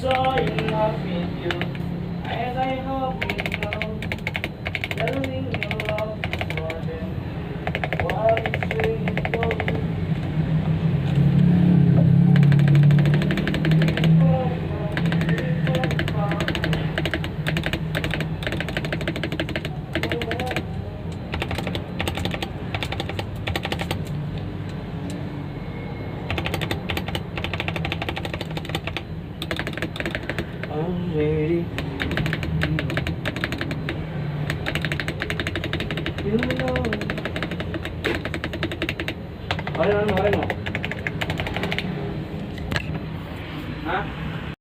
so in love with you, and I hope you know, telling your love is more than what it's really goes. I'm ready. You know. Ano? Ha?